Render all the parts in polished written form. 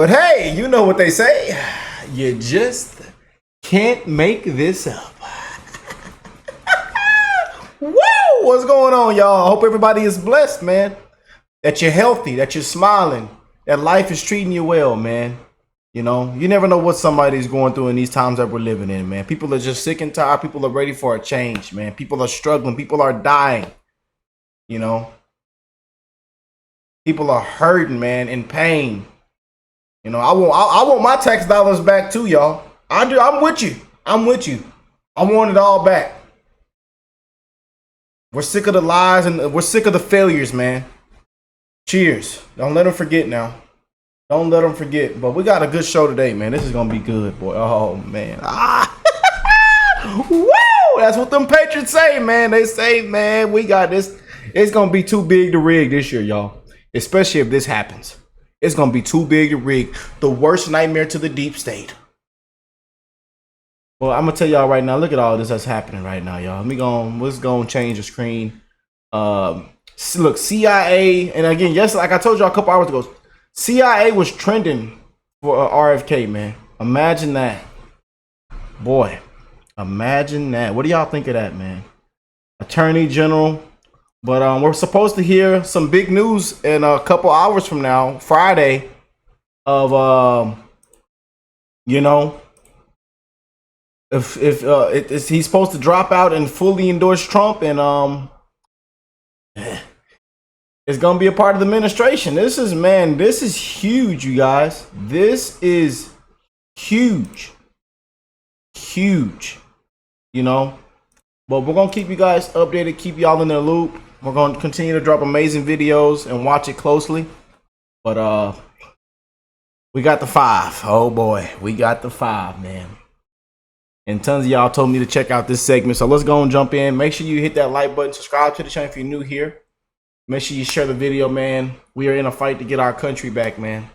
But hey, you know what they say. You just can't make this up. Woo! What's going on, y'all? I hope everybody is blessed, man. That you're healthy, that you're smiling, that life is treating you well, man. You know, you never know what somebody's going through in these times that we're living in, man. People are just sick and tired. People are ready for a change, man. People are struggling. People are dying. You know, people are hurting, man, in pain. You know, I want my tax dollars back too, y'all. I do. I'm with you. I'm with you. I want it all back. We're sick of the lies and we're sick of the failures, man. Cheers. Don't let them forget now. Don't let them forget. But we got a good show today, man. This is gonna be good, boy. Oh man. Woo! That's what them Patriots say, man. They say, man, we got this. It's gonna be too big to rig this year, y'all. Especially if this happens. It's gonna be too big to rig. The worst nightmare to the deep state. Well, I'm gonna tell y'all right now. Look at all this that's happening right now, y'all. Let's go and change the screen. Look, CIA, and again, yes, like I told y'all a couple hours ago, CIA was trending for RFK, man. Imagine that, boy. Imagine that. What do y'all think of that, man? Attorney General. But we're supposed to hear some big news in a couple hours from now, Friday, of you know, if he's supposed to drop out and fully endorse Trump, and it's gonna be a part of the administration. This is huge, you guys. This is huge, you know. But we're gonna keep you guys updated, keep y'all in the loop. We're going to continue to drop amazing videos and watch it closely. But we got the 5. Oh boy, we got the 5, man. And tons of y'all told me to check out this segment. So let's go and jump in. Make sure you hit that like button, subscribe to the channel if you're new here. Make sure you share the video, man. We are in a fight to get our country back, man.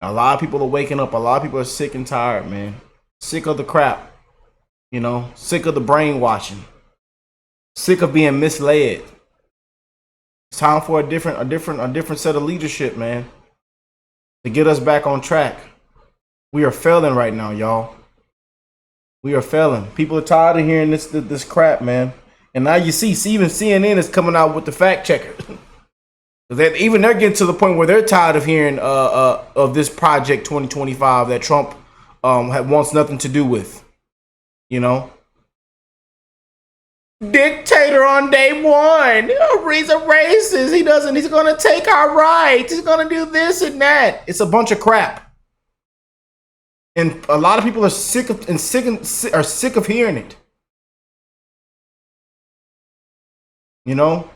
A lot of people are waking up. A lot of people are sick and tired, man. Sick of the crap. You know, sick of the brainwashing. Sick of being misled. It's time for a different set of leadership, man, to get us back on track. We are failing right now, y'all. We are failing. People are tired of hearing this crap, man. And now you see, even CNN is coming out with the fact checker. Even they're getting to the point where they're tired of hearing of this Project 2025 that Trump wants nothing to do with. You know. Dictator on day one. He's a racist. He's gonna take our rights. He's gonna do this and that. It's a bunch of crap. And a lot of people are sick of hearing it. You know?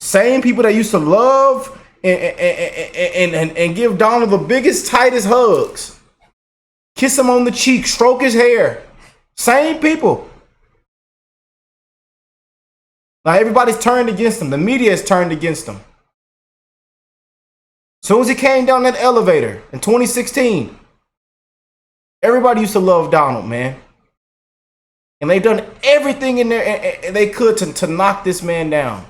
Same people that used to love and give Donald the biggest, tightest hugs. Kiss him on the cheek, stroke his hair. Same people. Now everybody's turned against him. The media has turned against him. As soon as he came down that elevator in 2016, everybody used to love Donald, man. And they've done everything in there they could to knock this man down.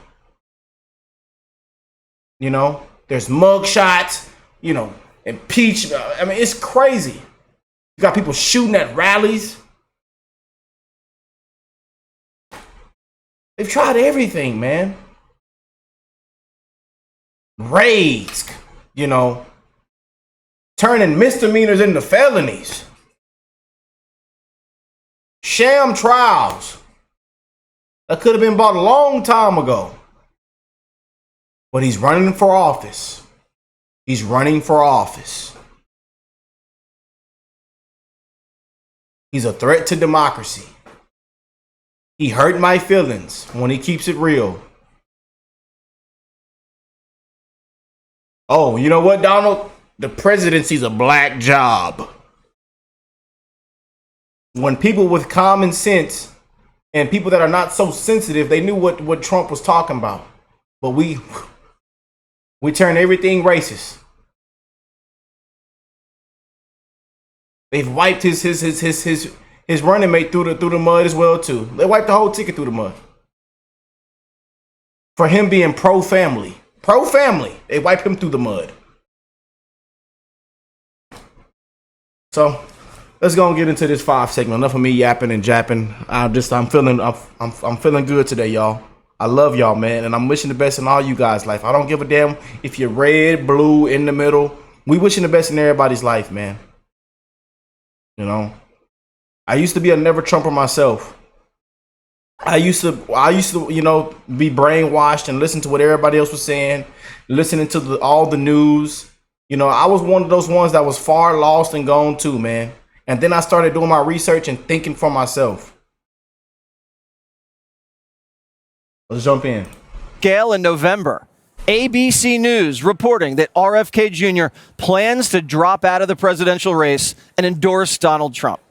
You know, there's mug shots, you know, impeachment. I mean, it's crazy. You got people shooting at rallies. They've tried everything, man. Raids, you know, turning misdemeanors into felonies. Sham trials that could have been bought a long time ago. But he's running for office. He's running for office. He's a threat to democracy. He hurt my feelings when he keeps it real. Oh, you know what, Donald? The presidency's a black job. When people with common sense and people that are not so sensitive, they knew what Trump was talking about. But we turn everything racist. They've wiped his running mate through the mud as well too. They wiped the whole ticket through the mud. For him being pro-family. Pro-family. They wiped him through the mud. So let's go and get into this 5 segment. Enough of me yapping and japping. I'm feeling good today, y'all. I love y'all, man, and I'm wishing the best in all you guys' life. I don't give a damn if you're red, blue, in the middle. We wishing the best in everybody's life, man. You know, I used to be a never Trumper myself. I used to, you know, be brainwashed and listen to what everybody else was saying, listening to all the news. You know, I was one of those ones that was far lost and gone too, man. And then I started doing my research and thinking for myself. Let's jump in. Scale in November. ABC News reporting that RFK Jr. plans to drop out of the presidential race and endorse Donald Trump.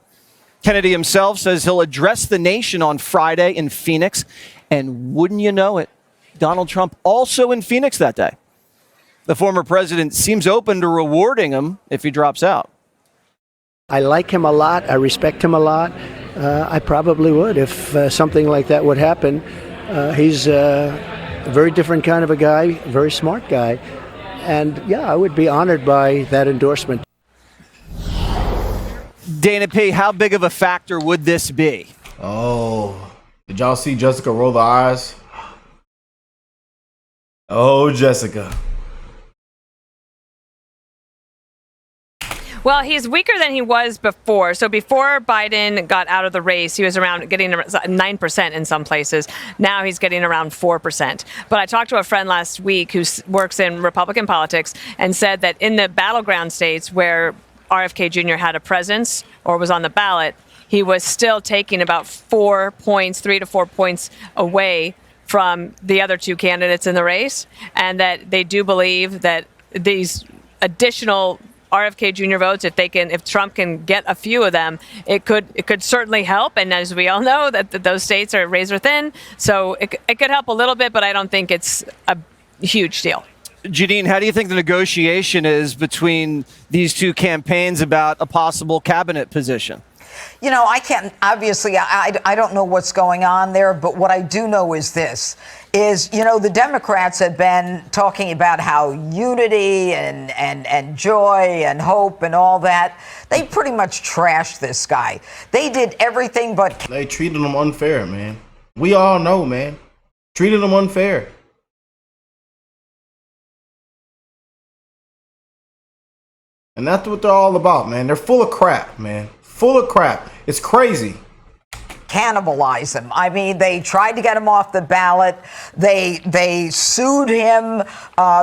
Kennedy himself says he'll address the nation on Friday in Phoenix. And wouldn't you know it, Donald Trump also in Phoenix that day. The former president seems open to rewarding him if he drops out. I like him a lot. I respect him a lot. I probably would if something like that would happen. He's a very different kind of a guy, very smart guy. And yeah, I would be honored by that endorsement. Dana P., how big of a factor would this be? Oh, did y'all see Jessica roll the eyes? Oh, Jessica. Well, he's weaker than he was before. So before Biden got out of the race, he was around getting 9% in some places. Now he's getting around 4%. But I talked to a friend last week who works in Republican politics and said that in the battleground states where RFK Jr. had a presence or was on the ballot, he was still taking about 4 points, 3 to 4 points away from the other two candidates in the race. And that they do believe that these additional RFK Jr. votes, if Trump can get a few of them, it could certainly help. And as we all know, that those states are razor thin, so it could help a little bit, but I don't think it's a huge deal. Janine, how do you think the negotiation is between these two campaigns about a possible cabinet position? You know, I can't, obviously, I don't know what's going on there, but what I do know is this, you know, the Democrats have been talking about how unity and joy and hope and all that. They pretty much trashed this guy. They did everything but... They treated him unfair, man. We all know, man. Treated him unfair. And that's what they're all about, man. They're full of crap, man. Full of crap. It's crazy. Cannibalize him. I mean, they tried to get him off the ballot. They sued him.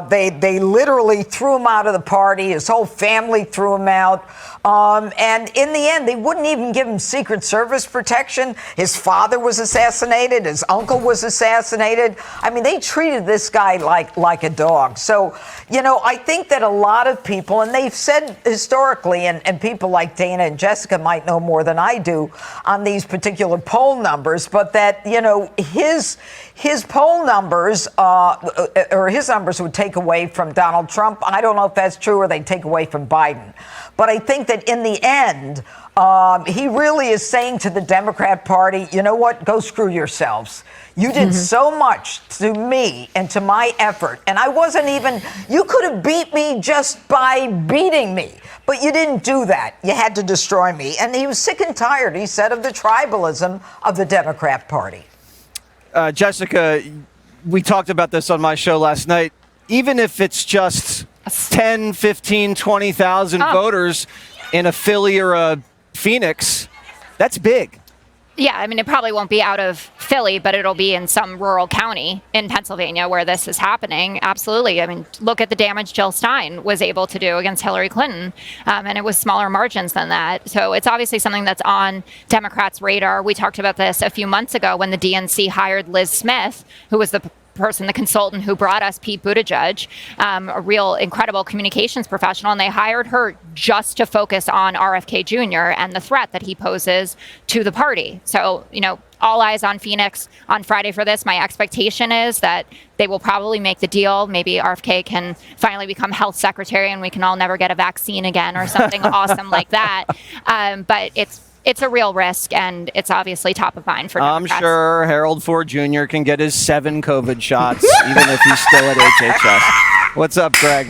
They literally threw him out of the party. His whole family threw him out. And in the end, they wouldn't even give him Secret Service protection. His father was assassinated. His uncle was assassinated. I mean, they treated this guy like a dog. So, you know, I think that a lot of people, and they've said historically, and people like Dana and Jessica might know more than I do on these particular poll numbers, but that, you know, his poll numbers or his numbers would take away from Donald Trump. I don't know if that's true, or they take away from Biden. But I think that in the end, he really is saying to the Democrat Party, you know what, go screw yourselves. You did so much to me and to my effort. And I wasn't even, you could have beat me just by beating me. But you didn't do that. You had to destroy me. And he was sick and tired, he said, of the tribalism of the Democrat Party. Jessica, we talked about this on my show last night. Even if it's just 10, 15, 20,000 voters in a Philly or a Phoenix, that's big. Yeah, I mean, it probably won't be out of Philly, but it'll be in some rural county in Pennsylvania where this is happening. Absolutely. I mean, look at the damage Jill Stein was able to do against Hillary Clinton, and it was smaller margins than that. So it's obviously something that's on Democrats' radar. We talked about this a few months ago when the DNC hired Liz Smith, who was the consultant who brought us Pete Buttigieg, a real incredible communications professional, and they hired her just to focus on RFK Jr. and the threat that he poses to the party. So, you know, all eyes on Phoenix on Friday for this. My expectation is that they will probably make the deal. Maybe RFK can finally become health secretary and we can all never get a vaccine again or something awesome like that. But it's a real risk, and it's obviously top of mind for Democrats. I'm sure Harold Ford Jr. can get his 7 COVID shots, even if he's still at HHS. What's up, Greg?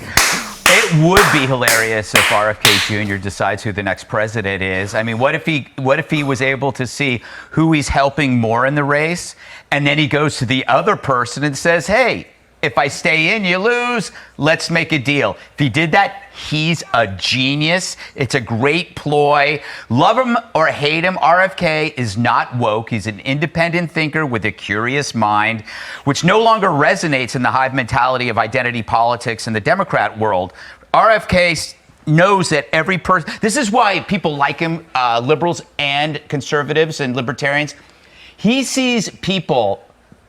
it would be hilarious if RFK Jr. decides who the next president is. I mean, what if he was able to see who he's helping more in the race, and then he goes to the other person and says, hey, if I stay in, you lose. Let's make a deal. If he did that, he's a genius. It's a great ploy. Love him or hate him, RFK is not woke. He's an independent thinker with a curious mind, which no longer resonates in the hive mentality of identity politics in the Democrat world. RFK knows that every person, this is why people like him, liberals and conservatives and libertarians. He sees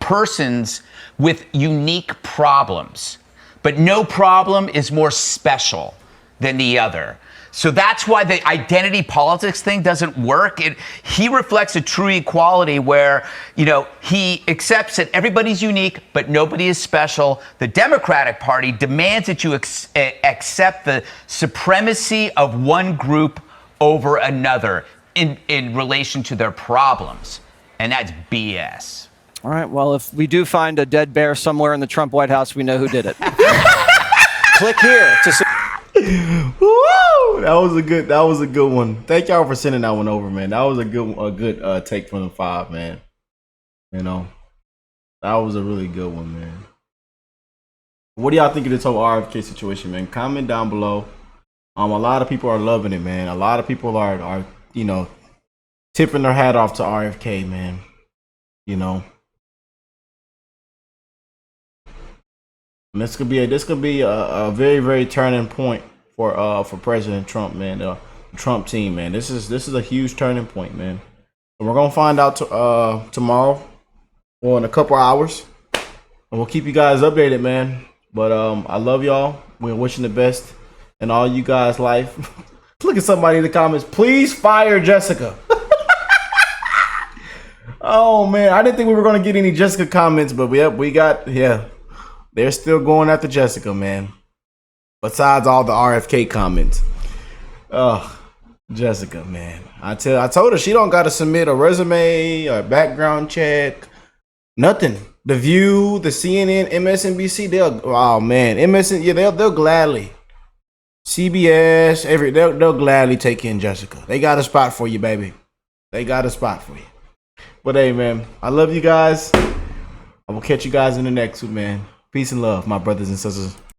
persons with unique problems, but no problem is more special than the other. So that's why the identity politics thing doesn't work. He reflects a true equality where, he accepts that everybody's unique, but nobody is special. The Democratic Party demands that you accept the supremacy of one group over another in relation to their problems. And that's BS. All right. Well, if we do find a dead bear somewhere in the Trump White House, we know who did it. Click here to see. Woo! That was a good one. Thank y'all for sending that one over, man. That was a good take from the 5, man. That was a really good one, man. What do y'all think of this whole RFK situation, man? Comment down below. A lot of people are loving it, man. A lot of people are tipping their hat off to RFK, man. And this could be a very, very turning point for President Trump, man. The Trump team, man. This is a huge turning point, man. And we're gonna find out tomorrow or in a couple hours, and we'll keep you guys updated, man. But I love y'all. We're wishing the best in all you guys' life. Look at somebody in the comments. Please fire Jessica. Oh man, I didn't think we were gonna get any Jessica comments, but we got. They're still going after Jessica, man. Besides all the RFK comments. Jessica, man. I told her she don't got to submit a resume or background check. Nothing. The View, the CNN, MSNBC, they'll gladly. CBS, they'll gladly take in Jessica. They got a spot for you, baby. They got a spot for you. But hey, man, I love you guys. I will catch you guys in the next one, man. Peace and love, my brothers and sisters.